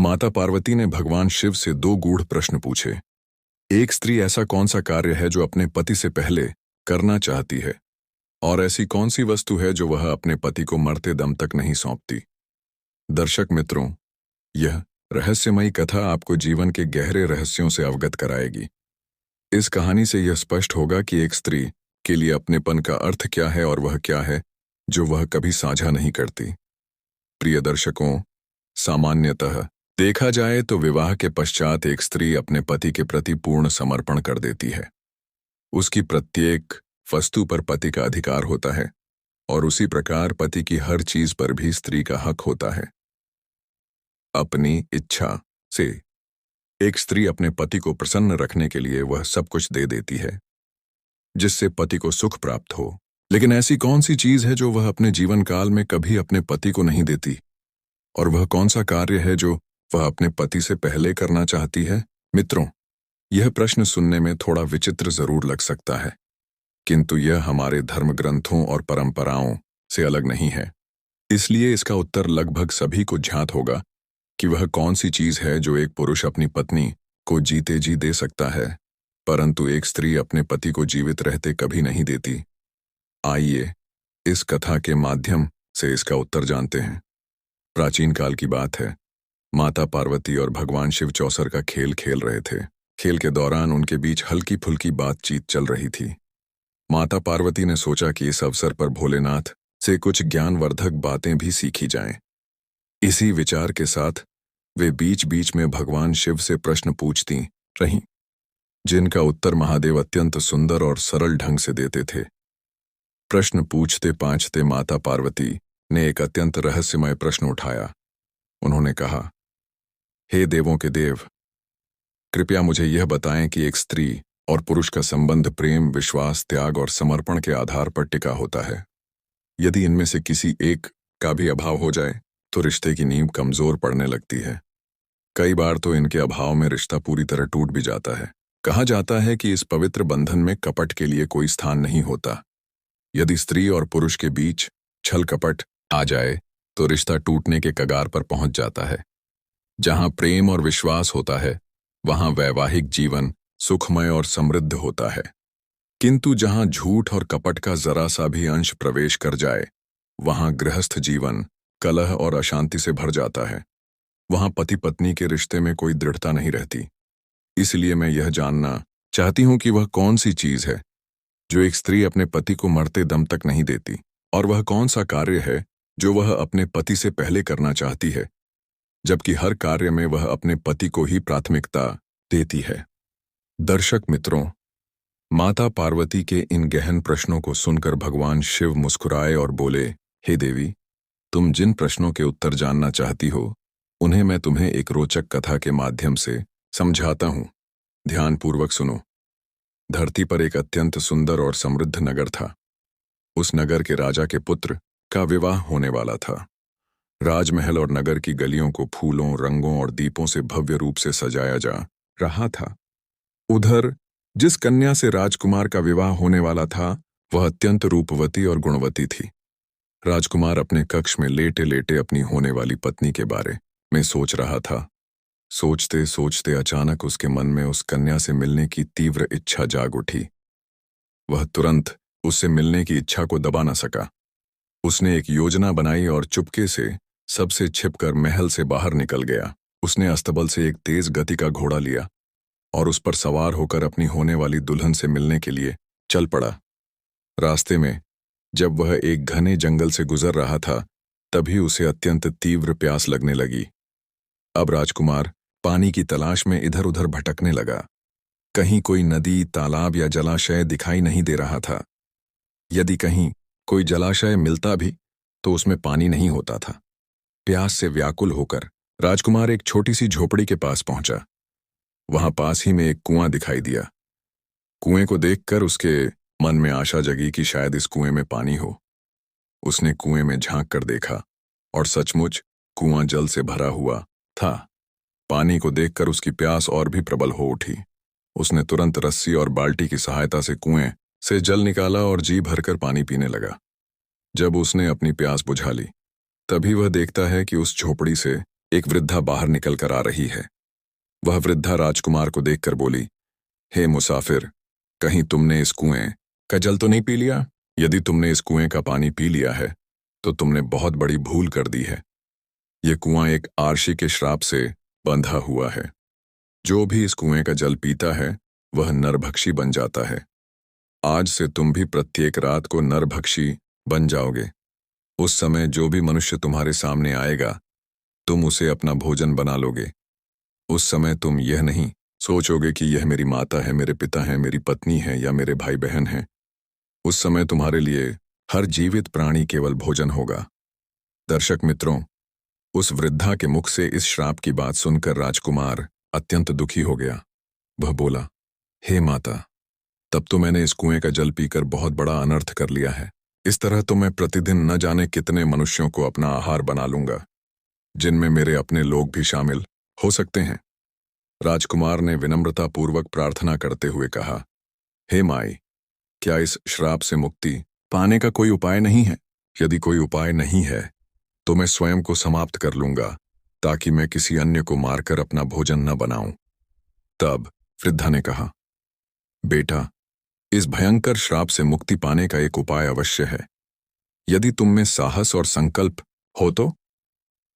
माता पार्वती ने भगवान शिव से दो गूढ़ प्रश्न पूछे। एक स्त्री ऐसा कौन सा कार्य है जो अपने पति से पहले करना चाहती है, और ऐसी कौन सी वस्तु है जो वह अपने पति को मरते दम तक नहीं सौंपती। दर्शक मित्रों, यह रहस्यमयी कथा आपको जीवन के गहरे रहस्यों से अवगत कराएगी। इस कहानी से यह स्पष्ट होगा कि एक स्त्री के लिए अपनेपन का अर्थ क्या है और वह क्या है जो वह कभी साझा नहीं करती। प्रिय दर्शकों, सामान्यतः देखा जाए तो विवाह के पश्चात एक स्त्री अपने पति के प्रति पूर्ण समर्पण कर देती है। उसकी प्रत्येक वस्तु पर पति का अधिकार होता है और उसी प्रकार पति की हर चीज पर भी स्त्री का हक होता है। अपनी इच्छा से एक स्त्री अपने पति को प्रसन्न रखने के लिए वह सब कुछ दे देती है जिससे पति को सुख प्राप्त हो। लेकिन ऐसी कौन सी चीज है जो वह अपने जीवन काल में कभी अपने पति को नहीं देती, और वह कौन सा कार्य है जो वह अपने पति से पहले करना चाहती है। मित्रों, यह प्रश्न सुनने में थोड़ा विचित्र जरूर लग सकता है, किंतु यह हमारे धर्म ग्रंथों और परंपराओं से अलग नहीं है। इसलिए इसका उत्तर लगभग सभी को ज्ञात होगा कि वह कौन सी चीज है जो एक पुरुष अपनी पत्नी को जीते जी दे सकता है, परंतु एक स्त्री अपने पति को जीवित रहते कभी नहीं देती। आइए इस कथा के माध्यम से इसका उत्तर जानते हैं। प्राचीन काल की बात है। माता पार्वती और भगवान शिव चौसर का खेल खेल रहे थे। खेल के दौरान उनके बीच हल्की फुल्की बातचीत चल रही थी। माता पार्वती ने सोचा कि इस अवसर पर भोलेनाथ से कुछ ज्ञानवर्धक बातें भी सीखी जाएं। इसी विचार के साथ वे बीच बीच में भगवान शिव से प्रश्न पूछती रहीं, जिनका उत्तर महादेव अत्यंत सुंदर और सरल ढंग से देते थे। प्रश्न पूछते पाछते माता पार्वती ने एक अत्यंत रहस्यमय प्रश्न उठाया। उन्होंने कहा, हे देवों के देव, कृपया मुझे यह बताएं कि एक स्त्री और पुरुष का संबंध प्रेम, विश्वास, त्याग और समर्पण के आधार पर टिका होता है। यदि इनमें से किसी एक का भी अभाव हो जाए तो रिश्ते की नींव कमजोर पड़ने लगती है। कई बार तो इनके अभाव में रिश्ता पूरी तरह टूट भी जाता है। कहा जाता है कि इस पवित्र बंधन में कपट के लिए कोई स्थान नहीं होता। यदि स्त्री और पुरुष के बीच छल कपट आ जाए तो रिश्ता टूटने के कगार पर पहुंच जाता है। जहां प्रेम और विश्वास होता है वहां वैवाहिक जीवन सुखमय और समृद्ध होता है, किंतु जहां झूठ और कपट का जरा सा भी अंश प्रवेश कर जाए वहां गृहस्थ जीवन कलह और अशांति से भर जाता है। वहां पति पत्नी के रिश्ते में कोई दृढ़ता नहीं रहती। इसलिए मैं यह जानना चाहती हूं कि वह कौन सी चीज है जो एक स्त्री अपने पति को मरते दम तक नहीं देती, और वह कौन सा कार्य है जो वह अपने पति से पहले करना चाहती है, जबकि हर कार्य में वह अपने पति को ही प्राथमिकता देती है। दर्शक मित्रों, माता पार्वती के इन गहन प्रश्नों को सुनकर भगवान शिव मुस्कुराए और बोले, हे देवी, तुम जिन प्रश्नों के उत्तर जानना चाहती हो उन्हें मैं तुम्हें एक रोचक कथा के माध्यम से समझाता हूं। ध्यानपूर्वक सुनो। धरती पर एक अत्यंत सुंदर और समृद्ध नगर था। उस नगर के राजा के पुत्र का विवाह होने वाला था। राजमहल और नगर की गलियों को फूलों, रंगों और दीपों से भव्य रूप से सजाया जा रहा था। उधर जिस कन्या से राजकुमार का विवाह होने वाला था वह अत्यंत रूपवती और गुणवती थी। राजकुमार अपने कक्ष में लेटे लेटे अपनी होने वाली पत्नी के बारे में सोच रहा था। सोचते सोचते अचानक उसके मन में उस कन्या से मिलने की तीव्र इच्छा जाग उठी। वह तुरंत उससे मिलने की इच्छा को दबा न सका। उसने एक योजना बनाई और चुपके से सबसे छिपकर महल से बाहर निकल गया। उसने अस्तबल से एक तेज गति का घोड़ा लिया और उस पर सवार होकर अपनी होने वाली दुल्हन से मिलने के लिए चल पड़ा। रास्ते में जब वह एक घने जंगल से गुजर रहा था तभी उसे अत्यंत तीव्र प्यास लगने लगी। अब राजकुमार पानी की तलाश में इधर उधर भटकने लगा। कहीं कोई नदी, तालाब या जलाशय दिखाई नहीं दे रहा था। यदि कहीं कोई जलाशय मिलता भी तो उसमें पानी नहीं होता था। प्यास से व्याकुल होकर राजकुमार एक छोटी सी झोपड़ी के पास पहुंचा। वहां पास ही में एक कुआं दिखाई दिया। कुएं को देखकर उसके मन में आशा जगी कि शायद इस कुएं में पानी हो। उसने कुएं में झांक कर देखा और सचमुच कुआं जल से भरा हुआ था। पानी को देखकर उसकी प्यास और भी प्रबल हो उठी। उसने तुरंत रस्सी और बाल्टी की सहायता से कुएं से जल निकाला और जी भरकर पानी पीने लगा। जब उसने अपनी प्यास बुझा ली तभी वह देखता है कि उस झोपड़ी से एक वृद्धा बाहर निकल कर आ रही है। वह वृद्धा राजकुमार को देखकर बोली, हे मुसाफिर, कहीं तुमने इस कुएं का जल तो नहीं पी लिया? यदि तुमने इस कुएं का पानी पी लिया है तो तुमने बहुत बड़ी भूल कर दी है। ये कुआं एक आर्षी के श्राप से बंधा हुआ है। जो भी इस कुएं का जल पीता है वह नरभक्षी बन जाता है। आज से तुम भी प्रत्येक रात को नरभक्षी बन जाओगे। उस समय जो भी मनुष्य तुम्हारे सामने आएगा तुम उसे अपना भोजन बना लोगे। उस समय तुम यह नहीं सोचोगे कि यह मेरी माता है, मेरे पिता है, मेरी पत्नी है या मेरे भाई बहन हैं। उस समय तुम्हारे लिए हर जीवित प्राणी केवल भोजन होगा। दर्शक मित्रों, उस वृद्धा के मुख से इस श्राप की बात सुनकर राजकुमार अत्यंत दुखी हो गया। वह बोला, हे माता, तब तो मैंने इस कुएं का जल पीकर बहुत बड़ा अनर्थ कर लिया है। इस तरह तो मैं प्रतिदिन न जाने कितने मनुष्यों को अपना आहार बना लूंगा, जिनमें मेरे अपने लोग भी शामिल हो सकते हैं। राजकुमार ने विनम्रतापूर्वक प्रार्थना करते हुए कहा, हे माई, क्या इस श्राप से मुक्ति पाने का कोई उपाय नहीं है? यदि कोई उपाय नहीं है तो मैं स्वयं को समाप्त कर लूंगा, ताकि मैं किसी अन्य को मारकर अपना भोजन न बनाऊं। तब वृद्धा ने कहा, बेटा, इस भयंकर श्राप से मुक्ति पाने का एक उपाय अवश्य है। यदि तुम में साहस और संकल्प हो तो?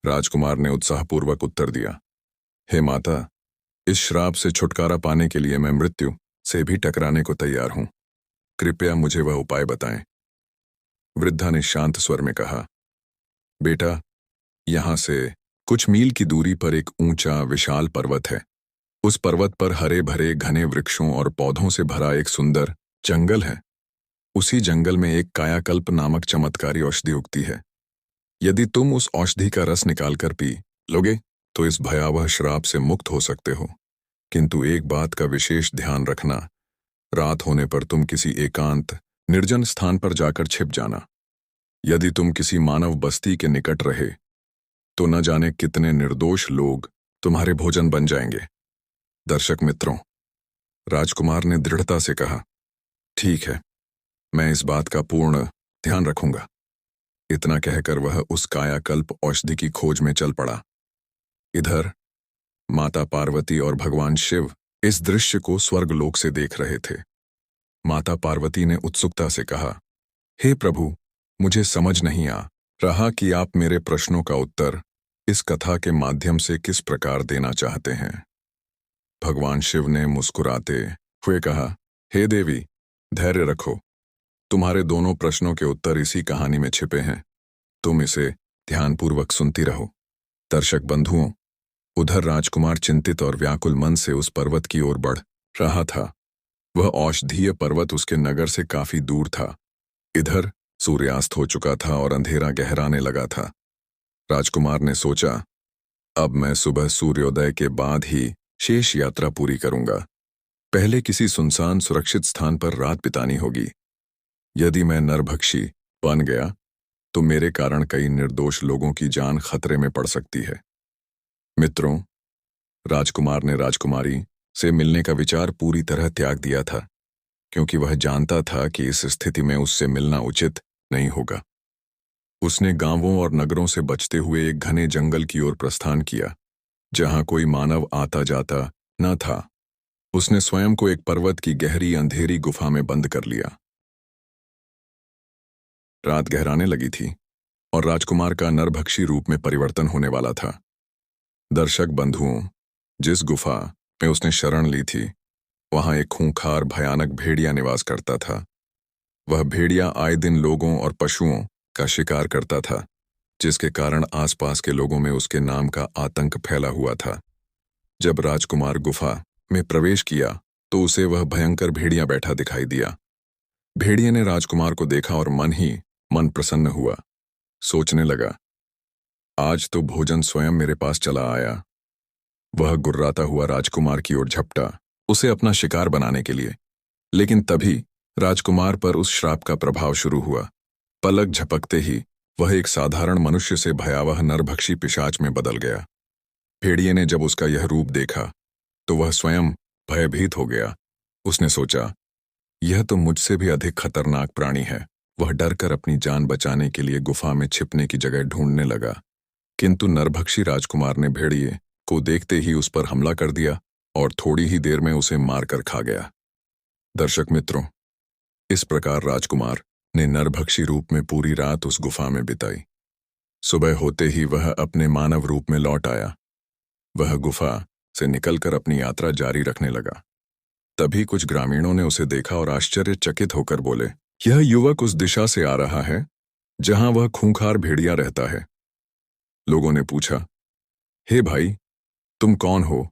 राजकुमार ने उत्साहपूर्वक उत्तर दिया, हे माता, इस श्राप से छुटकारा पाने के लिए मैं मृत्यु से भी टकराने को तैयार हूं। कृपया मुझे वह उपाय बताएं। वृद्धा ने शांत स्वर में कहा, बेटा, यहां से कुछ मील की दूरी पर एक ऊंचा विशाल पर्वत है। उस पर्वत पर हरे भरे घने वृक्षों और पौधों से भरा एक सुंदर जंगल है। उसी जंगल में एक कायाकल्प नामक चमत्कारी औषधि उगती है। यदि तुम उस औषधि का रस निकालकर पी लोगे तो इस भयावह श्राप से मुक्त हो सकते हो। किंतु एक बात का विशेष ध्यान रखना, रात होने पर तुम किसी एकांत निर्जन स्थान पर जाकर छिप जाना। यदि तुम किसी मानव बस्ती के निकट रहे तो न जाने कितने निर्दोष लोग तुम्हारे भोजन बन जाएंगे। दर्शक मित्रों, राजकुमार ने दृढ़ता से कहा, ठीक है, मैं इस बात का पूर्ण ध्यान रखूंगा। इतना कहकर वह उस कायाकल्प औषधि की खोज में चल पड़ा। इधर माता पार्वती और भगवान शिव इस दृश्य को स्वर्गलोक से देख रहे थे। माता पार्वती ने उत्सुकता से कहा, हे प्रभु, मुझे समझ नहीं आ रहा कि आप मेरे प्रश्नों का उत्तर इस कथा के माध्यम से किस प्रकार देना चाहते हैं। भगवान शिव ने मुस्कुराते हुए कहा, हे देवी, धैर्य रखो। तुम्हारे दोनों प्रश्नों के उत्तर इसी कहानी में छिपे हैं। तुम इसे ध्यानपूर्वक सुनती रहो। दर्शक बंधुओं, उधर राजकुमार चिंतित और व्याकुल मन से उस पर्वत की ओर बढ़ रहा था। वह औषधीय पर्वत उसके नगर से काफी दूर था। इधर सूर्यास्त हो चुका था और अंधेरा गहराने लगा था। राजकुमार ने सोचा, अब मैं सुबह सूर्योदय के बाद ही शेष यात्रा पूरी करूंगा। पहले किसी सुनसान सुरक्षित स्थान पर रात बितानी होगी। यदि मैं नरभक्षी बन गया तो मेरे कारण कई निर्दोष लोगों की जान खतरे में पड़ सकती है। मित्रों, राजकुमार ने राजकुमारी से मिलने का विचार पूरी तरह त्याग दिया था, क्योंकि वह जानता था कि इस स्थिति में उससे मिलना उचित नहीं होगा। उसने गांवों और नगरों से बचते हुए एक घने जंगल की ओर प्रस्थान किया, जहां कोई मानव आता जाता न था। उसने स्वयं को एक पर्वत की गहरी अंधेरी गुफा में बंद कर लिया। रात गहराने लगी थी और राजकुमार का नरभक्षी रूप में परिवर्तन होने वाला था। दर्शक बंधुओं, जिस गुफा में उसने शरण ली थी वहां एक खूंखार भयानक भेड़िया निवास करता था। वह भेड़िया आए दिन लोगों और पशुओं का शिकार करता था, जिसके कारण आसपास के लोगों में उसके नाम का आतंक फैला हुआ था। जब राजकुमार गुफा में प्रवेश किया तो उसे वह भयंकर भेड़िया बैठा दिखाई दिया। भेड़िए ने राजकुमार को देखा और मन ही मन प्रसन्न हुआ। सोचने लगा, आज तो भोजन स्वयं मेरे पास चला आया। वह गुर्राता हुआ राजकुमार की ओर झपटा, उसे अपना शिकार बनाने के लिए। लेकिन तभी राजकुमार पर उस श्राप का प्रभाव शुरू हुआ। पलक झपकते ही वह एक साधारण मनुष्य से भयावह नरभक्षी पिशाच में बदल गया। भेड़िए ने जब उसका यह रूप देखा तो वह स्वयं भयभीत हो गया। उसने सोचा, यह तो मुझसे भी अधिक खतरनाक प्राणी है। वह डरकर अपनी जान बचाने के लिए गुफा में छिपने की जगह ढूंढने लगा। किंतु नरभक्षी राजकुमार ने भेड़िए को देखते ही उस पर हमला कर दिया और थोड़ी ही देर में उसे मारकर खा गया। दर्शक मित्रों, इस प्रकार राजकुमार ने नरभक्षी रूप में पूरी रात उस गुफा में बिताई। सुबह होते ही वह अपने मानव रूप में लौट आया। वह गुफा से निकलकर अपनी यात्रा जारी रखने लगा। तभी कुछ ग्रामीणों ने उसे देखा और आश्चर्यचकित होकर बोले, यह युवक उस दिशा से आ रहा है जहां वह खूंखार भेड़िया रहता है। लोगों ने पूछा, हे भाई, तुम कौन हो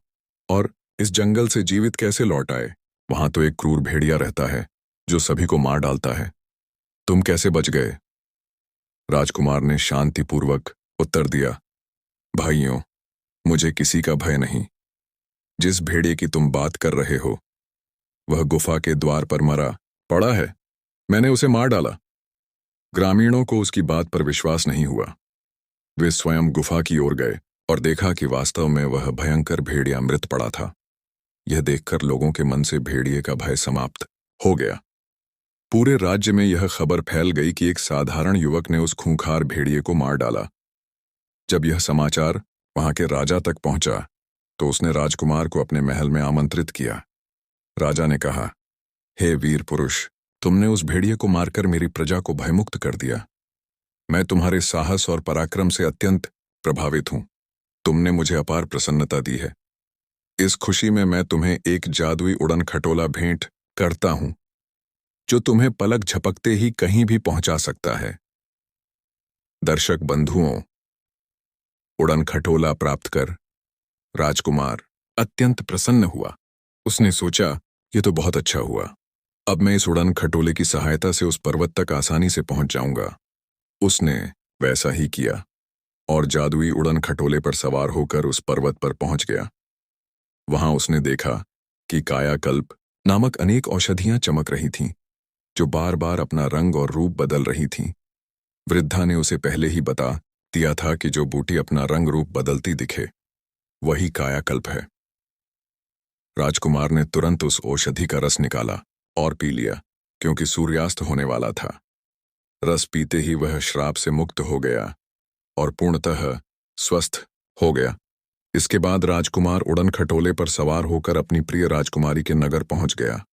और इस जंगल से जीवित कैसे लौट आए? वहां तो एक क्रूर भेड़िया रहता है जो सभी को मार डालता है। तुम कैसे बच गए? राजकुमार ने शांतिपूर्वक उत्तर दिया, भाइयों, मुझे किसी का भय नहीं। जिस भेड़िए की तुम बात कर रहे हो वह गुफा के द्वार पर मरा पड़ा है। मैंने उसे मार डाला। ग्रामीणों को उसकी बात पर विश्वास नहीं हुआ। वे स्वयं गुफा की ओर गए और देखा कि वास्तव में वह भयंकर भेड़िया मृत पड़ा था। यह देखकर लोगों के मन से भेड़िए का भय समाप्त हो गया। पूरे राज्य में यह खबर फैल गई कि एक साधारण युवक ने उस खूंखार भेड़िए को मार डाला। जब यह समाचार वहां के राजा तक पहुंचा तो उसने राजकुमार को अपने महल में आमंत्रित किया। राजा ने कहा, हे वीर पुरुष, तुमने उस भेड़िए को मारकर मेरी प्रजा को भयमुक्त कर दिया। मैं तुम्हारे साहस और पराक्रम से अत्यंत प्रभावित हूं। तुमने मुझे अपार प्रसन्नता दी है। इस खुशी में मैं तुम्हें एक जादुई उड़न खटोला भेंट करता हूं जो तुम्हें पलक झपकते ही कहीं भी पहुंचा सकता है। दर्शक बंधुओं, उड़न खटोला प्राप्त कर राजकुमार अत्यंत प्रसन्न हुआ। उसने सोचा, ये तो बहुत अच्छा हुआ। अब मैं इस उड़न खटोले की सहायता से उस पर्वत तक आसानी से पहुंच जाऊंगा। उसने वैसा ही किया और जादुई उड़न खटोले पर सवार होकर उस पर्वत पर पहुंच गया। वहां उसने देखा कि कायाकल्प नामक अनेक औषधियां चमक रही थीं, जो बार बार अपना रंग और रूप बदल रही थीं। वृद्धा ने उसे पहले ही बता दिया था कि जो बूटी अपना रंग रूप बदलती दिखे वही कायाकल्प है। राजकुमार ने तुरंत उस औषधि का रस निकाला और पी लिया, क्योंकि सूर्यास्त होने वाला था। रस पीते ही वह श्राप से मुक्त हो गया और पूर्णतः स्वस्थ हो गया। इसके बाद राजकुमार उड़न खटोले पर सवार होकर अपनी प्रिय राजकुमारी के नगर पहुंच गया।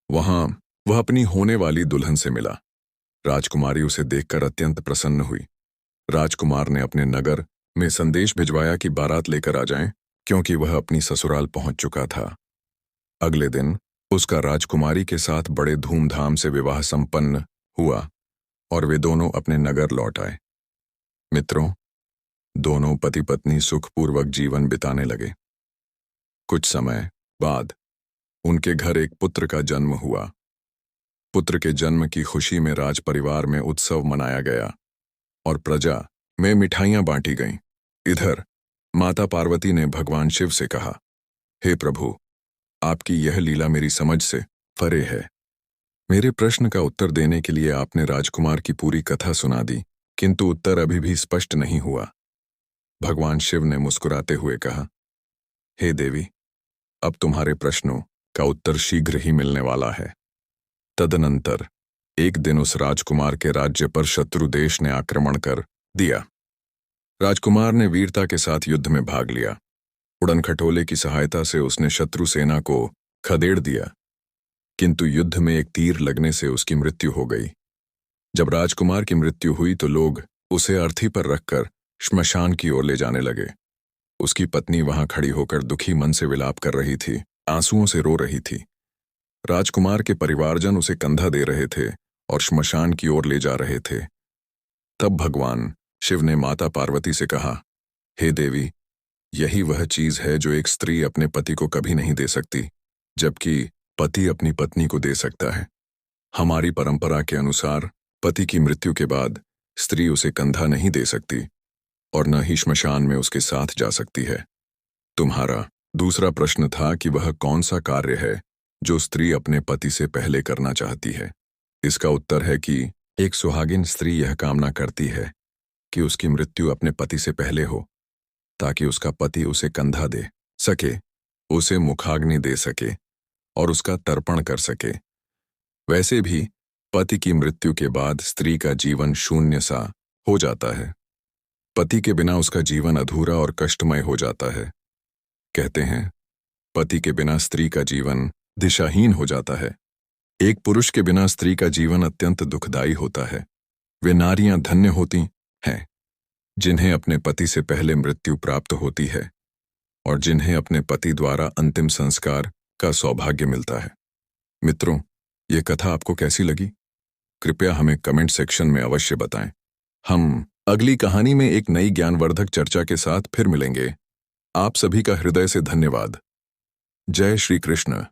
वहां वह अपनी होने वाली दुल्हन से मिला। राजकुमारी उसे देखकर अत्यंत प्रसन्न हुई। राजकुमार ने अपने नगर में संदेश भिजवाया कि बारात लेकर आ जाएं, क्योंकि वह अपनी ससुराल पहुंच चुका था। अगले दिन उसका राजकुमारी के साथ बड़े धूमधाम से विवाह संपन्न हुआ और वे दोनों अपने नगर लौट आए। मित्रों, दोनों पति पत्नी सुखपूर्वक जीवन बिताने लगे। कुछ समय बाद उनके घर एक पुत्र का जन्म हुआ। पुत्र के जन्म की खुशी में राज परिवार में उत्सव मनाया गया और प्रजा में मिठाइयां बांटी गईं। इधर माता पार्वती ने भगवान शिव से कहा, हे प्रभु, आपकी यह लीला मेरी समझ से परे है। मेरे प्रश्न का उत्तर देने के लिए आपने राजकुमार की पूरी कथा सुना दी, किंतु उत्तर अभी भी स्पष्ट नहीं हुआ। भगवान शिव ने मुस्कुराते हुए कहा, हे देवी, अब तुम्हारे प्रश्नों का उत्तर शीघ्र ही मिलने वाला है। तदनंतर एक दिन उस राजकुमार के राज्य पर शत्रु देश ने आक्रमण कर दिया। राजकुमार ने वीरता के साथ युद्ध में भाग लिया। उड़न खटोले की सहायता से उसने शत्रु सेना को खदेड़ दिया, किंतु युद्ध में एक तीर लगने से उसकी मृत्यु हो गई। जब राजकुमार की मृत्यु हुई तो लोग उसे अर्थी पर रखकर श्मशान की ओर ले जाने लगे। उसकी पत्नी वहां खड़ी होकर दुखी मन से विलाप कर रही थी, आंसुओं से रो रही थी। राजकुमार के परिवारजन उसे कंधा दे रहे थे और श्मशान की ओर ले जा रहे थे। तब भगवान शिव ने माता पार्वती से कहा, हे देवी, यही वह चीज है जो एक स्त्री अपने पति को कभी नहीं दे सकती, जबकि पति अपनी पत्नी को दे सकता है। हमारी परंपरा के अनुसार पति की मृत्यु के बाद स्त्री उसे कंधा नहीं दे सकती और न ही श्मशान में उसके साथ जा सकती है। तुम्हारा दूसरा प्रश्न था कि वह कौन सा कार्य है जो स्त्री अपने पति से पहले करना चाहती है। इसका उत्तर है कि एक सुहागिन स्त्री यह कामना करती है कि उसकी मृत्यु अपने पति से पहले हो, ताकि उसका पति उसे कंधा दे सके, उसे मुखाग्नि दे सके और उसका तर्पण कर सके। वैसे भी पति की मृत्यु के बाद स्त्री का जीवन शून्य सा हो जाता है। पति के बिना उसका जीवन अधूरा और कष्टमय हो जाता है। कहते हैं, पति के बिना स्त्री का जीवन दिशाहीन हो जाता है। एक पुरुष के बिना स्त्री का जीवन अत्यंत दुखदायी होता है। वे नारियां धन्य होती हैं जिन्हें अपने पति से पहले मृत्यु प्राप्त होती है और जिन्हें अपने पति द्वारा अंतिम संस्कार का सौभाग्य मिलता है। मित्रों, ये कथा आपको कैसी लगी? कृपया हमें कमेंट सेक्शन में अवश्य बताएं। हम अगली कहानी में एक नई ज्ञानवर्धक चर्चा के साथ फिर मिलेंगे। आप सभी का हृदय से धन्यवाद। जय श्री कृष्ण।